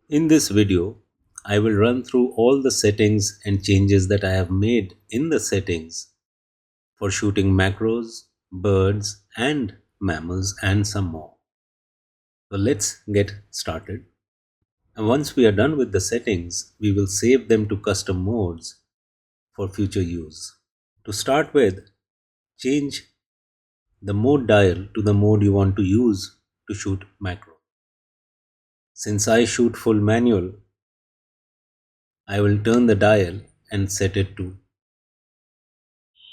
In this video, I will run through all the settings and changes that I have made in the settings for shooting macros, birds, and mammals, and some more. So let's get started. And once we are done with the settings, we will save them to custom modes for future use. To start with, change the mode dial to the mode you want to use to shoot macro. Since I shoot full manual, I will turn the dial and set it to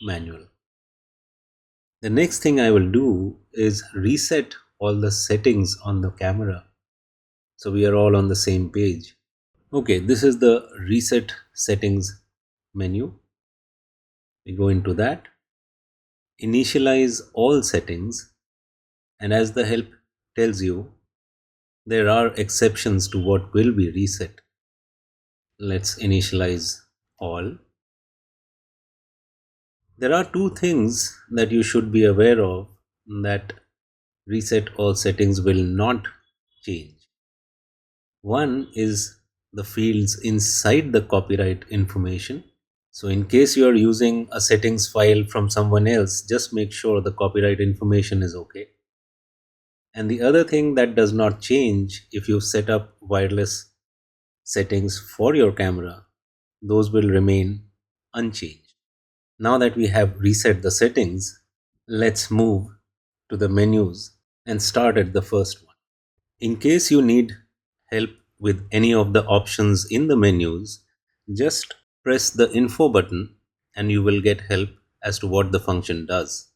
manual. The next thing I will do is reset all the settings on the camera so we are all on the same page. Okay, this is the reset settings menu. We go into that, initialize all settings, and as the help tells you, there are exceptions to what will be reset. Let's initialize all. There are two things that you should be aware of that reset all settings will not change. One is the fields inside the copyright information. So, in case you are using a settings file from someone else, just make sure the copyright information is okay. And the other thing that does not change if you set up wireless settings for your camera, those will remain unchanged. Now that we have reset the settings, let's move to the menus and start at the first one. In case you need help with any of the options in the menus, just press the info button and you will get help as to what the function does.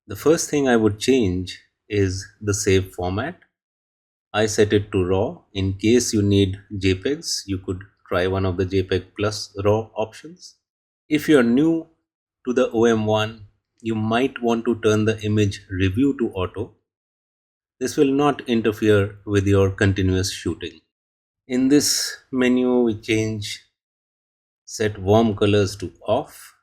The first thing I would change is the save format. I set it to RAW. In case you need JPEGs, you could try one of the JPEG plus RAW options. If you are new to the OM-1, you might want to turn the image review to auto. This will not interfere with your continuous shooting. In this menu, we change set warm colors to off.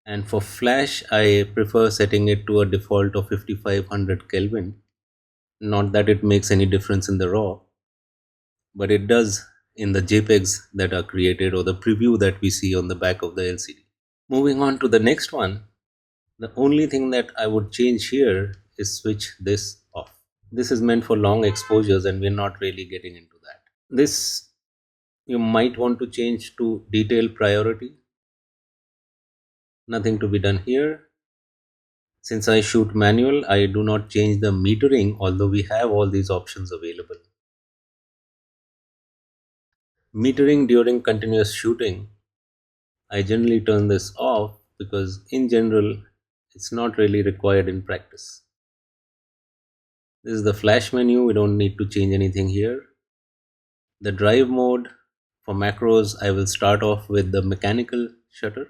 And for flash, I prefer setting it to a default of 5500 Kelvin. Not that it makes any difference in the raw, but it does in the JPEGs that are created or the preview that we see on the back of the LCD. Moving on to the next one, the only thing that I would change here is switch this off. This is meant for long exposures and we're not really getting into that. This you might want to change to detail priority. Nothing to be done here. Since I shoot manual, I do not change the metering, although we have all these options available. Metering during continuous shooting, I generally turn this off because in general it's not really required in practice. This is the flash menu, we don't need to change anything here. The drive mode for macros, I will start off with the mechanical shutter.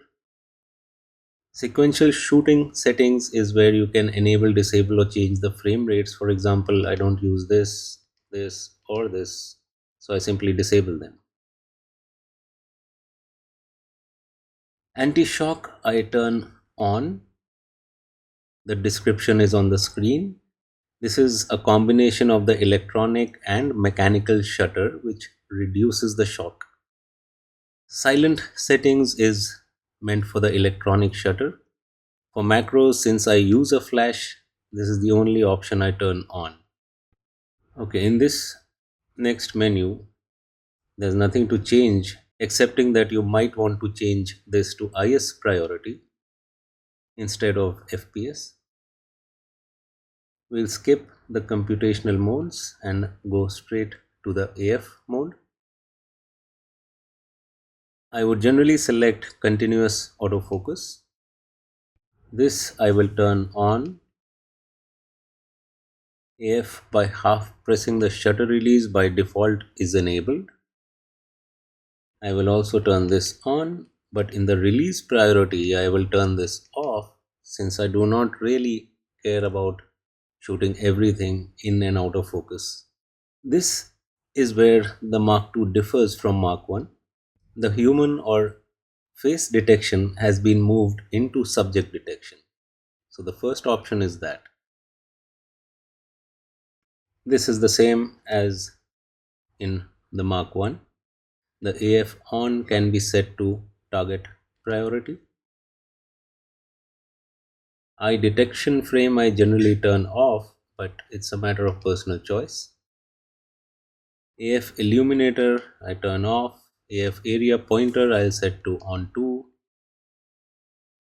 Sequential shooting settings is where you can enable, disable, or change the frame rates. For example, I don't use this, or this, so I simply disable them. Anti shock, I turn on. The description is on the screen. This is a combination of the electronic and mechanical shutter which reduces the shock. Silent settings is meant for the electronic shutter. For macros, since I use a flash, this is the only option I turn on. Okay, in this next menu, there's nothing to change excepting that you might want to change this to IS priority instead of FPS. We'll skip the computational modes and go straight to the AF mode. I would generally select continuous autofocus. This I will turn on. AF by half pressing the shutter release by default is enabled. I will also turn this on, but in the release priority I will turn this off since I do not really care about shooting everything in and out of focus. This is where the Mark II differs from Mark I. The human or face detection has been moved into subject detection. So the first option is that. This is the same as in the Mark 1. The AF on can be set to target priority. Eye detection frame I generally turn off, but it's a matter of personal choice. AF illuminator I turn off. AF area pointer I'll set to on 2.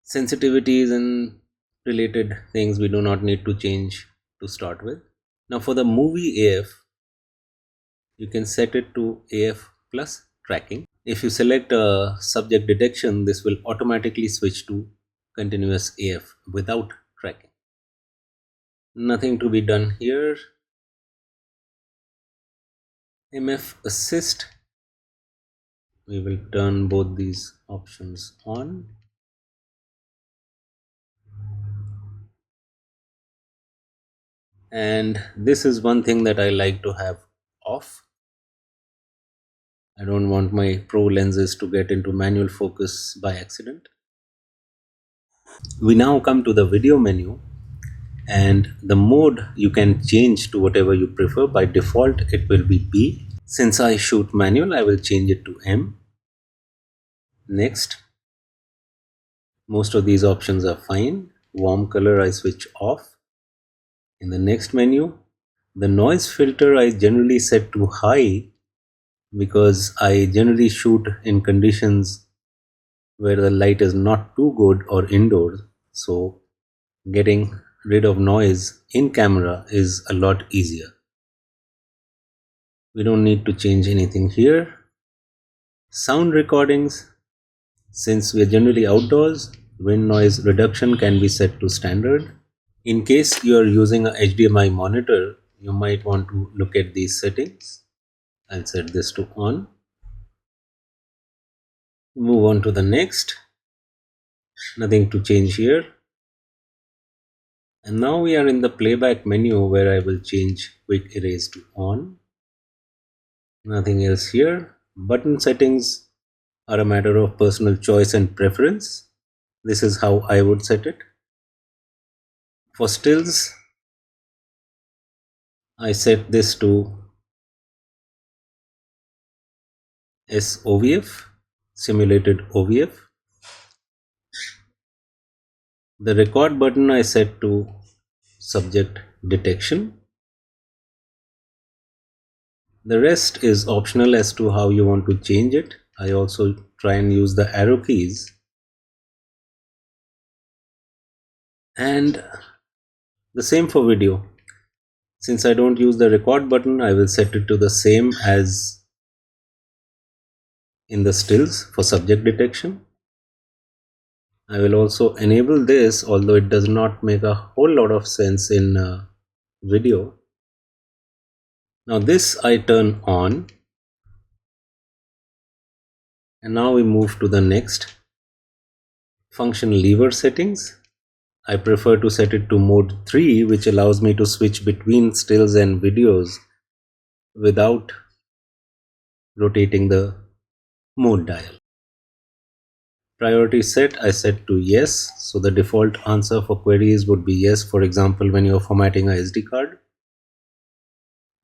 Sensitivities and related things we do not need to change to start with. Now for the movie AF, you can set it to AF plus tracking. If you select subject detection, this will automatically switch to continuous AF without tracking. Nothing to be done here. MF assist, we will turn both these options on. And this is one thing that I like to have off. I don't want my pro lenses to get into manual focus by accident. We now come to the video menu, and the mode you can change to whatever you prefer. By default it will be B. Since I shoot manual, I will change it to M. Next, most of these options are fine. Warm color I switch off. In the next menu, the noise filter I generally set to high because I generally shoot in conditions where the light is not too good or indoors. So getting rid of noise in camera is a lot easier. We don't need to change anything here. Sound recordings, since we are generally outdoors, wind noise reduction can be set to standard. In case you are using a HDMI monitor, you might want to look at these settings. I'll set this to on. Move on to the next. Nothing to change here. And now we are in the playback menu where I will change quick erase to on. Nothing else here. Button settings are a matter of personal choice and preference. This is how I would set it. For stills, I set this to SOVF, simulated OVF. The record button I set to subject detection. The rest is optional as to how you want to change it. I also try and use the arrow keys. And the same for video. Since I don't use the record button, I will set it to the same as in the stills for subject detection. I will also enable this, although it does not make a whole lot of sense in video. Now this I turn on, and now we move to the next function, lever settings. I prefer to set it to mode 3, which allows me to switch between stills and videos without rotating the mode dial. Priority set I set to yes, so the default answer for queries would be yes, for example when you're formatting a SD card.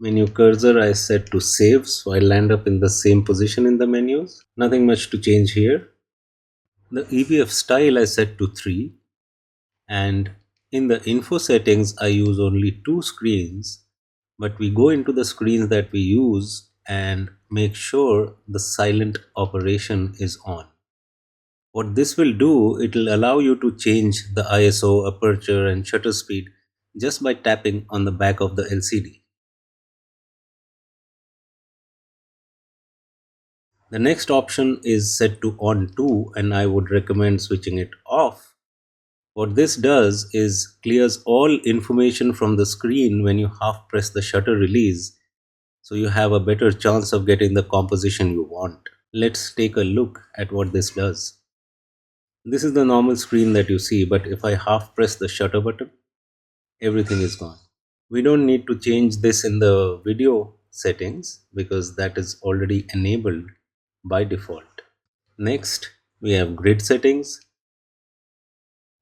Menu cursor I set to save, so I'll land up in the same position in the menus. Nothing much to change here. The EVF style I set to 3, and in the info settings I use only 2 screens, but we go into the screens that we use and make sure the silent operation is on. What this will do, it will allow you to change the ISO, aperture and shutter speed just by tapping on the back of the LCD. The next option is set to on 2, and I would recommend switching it off. What this does is clears all information from the screen when you half press the shutter release, so you have a better chance of getting the composition you want. Let's take a look at what this does. This is the normal screen that you see, but if I half press the shutter button, everything is gone. We don't need to change this in the video settings because that is already enabled by default. Next, we have grid settings.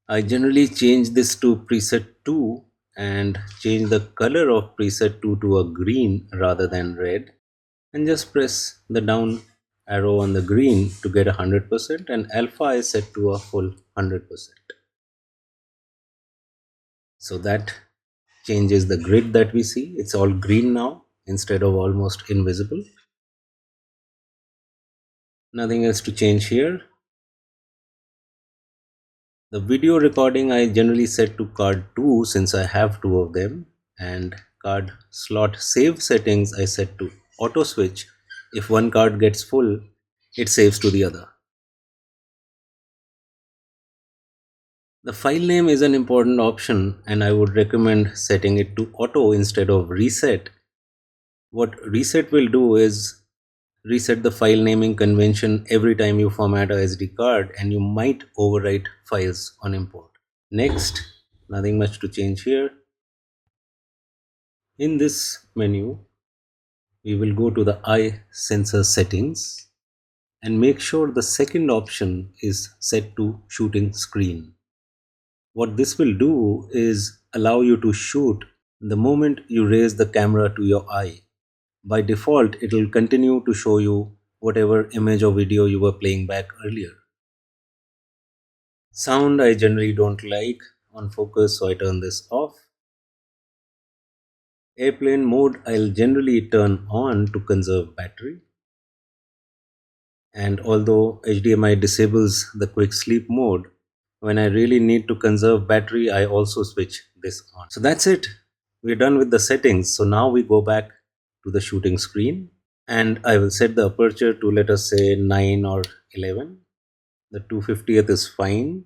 I generally change this to preset 2 and change the color of preset 2 to a green rather than red, and just press the down arrow on the green to get 100%, and alpha is set to a full 100%. So that changes the grid that we see. It's all green now instead of almost invisible. Nothing else to change here. The video recording I generally set to card 2 since I have two of them, and card slot save settings I set to auto switch. If one card gets full, it saves to the other. The file name is an important option, and I would recommend setting it to auto instead of reset. What reset will do is reset the file naming convention every time you format a SD card, and you might overwrite files on import. Next, nothing much to change here. In this menu, we will go to the eye sensor settings and make sure the second option is set to shooting screen. What this will do is allow you to shoot the moment you raise the camera to your eye. By default, it will continue to show you whatever image or video you were playing back earlier. Sound I generally don't like on focus, so I turn this off. Airplane mode I'll generally turn on to conserve battery. And although HDMI disables the quick sleep mode, when I really need to conserve battery, I also switch this on. So that's it. We're done with the settings. So now we go back to the shooting screen, and I will set the aperture to, let us say, 9 or 11. The 250th is fine.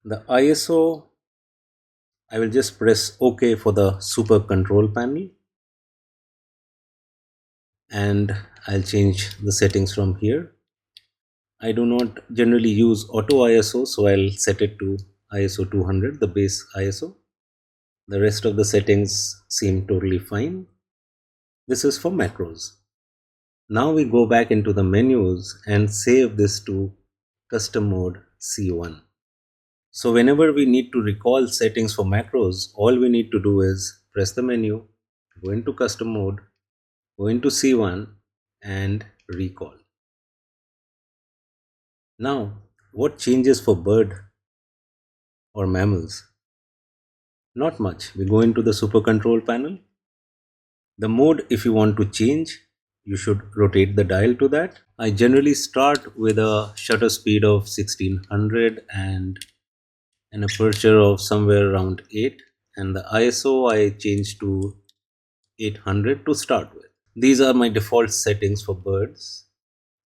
The ISO, I will just press OK for the super control panel, and I'll change the settings from here. I do not generally use auto ISO, so I'll set it to ISO 200, the base ISO. The rest of the settings seem totally fine. This is for macros. Now we go back into the menus and save this to custom mode C1. So whenever we need to recall settings for macros, all we need to do is press the menu, go into custom mode, go into C1 and recall. Now, what changes for bird or mammals? Not much. We go into the super control panel. The mode, if you want to change, you should rotate the dial to that. I generally start with a shutter speed of 1600 and an aperture of somewhere around 8, and the ISO I change to 800 to start with. These are my default settings for birds,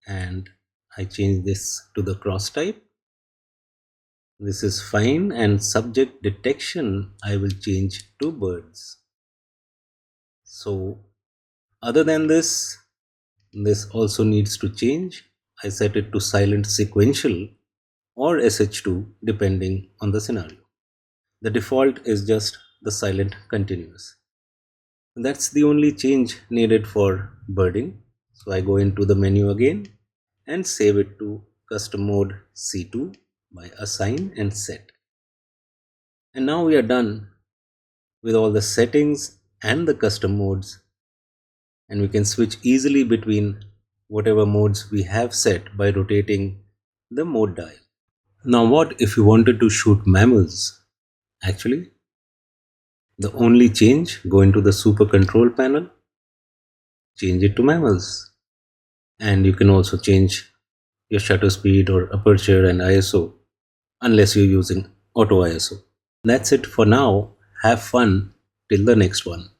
and I change this to the cross type. This is fine, and subject detection I will change to birds. So other than this also needs to change. I set it to silent sequential or SH2 depending on the scenario. The default is just the silent continuous. That's the only change needed for birding. So I go into the menu again and save it to custom mode C2 by assign and set. And now we are done with all the settings and the custom modes, and we can switch easily between whatever modes we have set by rotating the mode dial. Now what if you wanted to shoot mammals? Actually, the only change, go into the super control panel, change it to mammals, and you can also change your shutter speed or aperture and ISO unless you're using auto ISO. That's it for now. Have fun till the next one.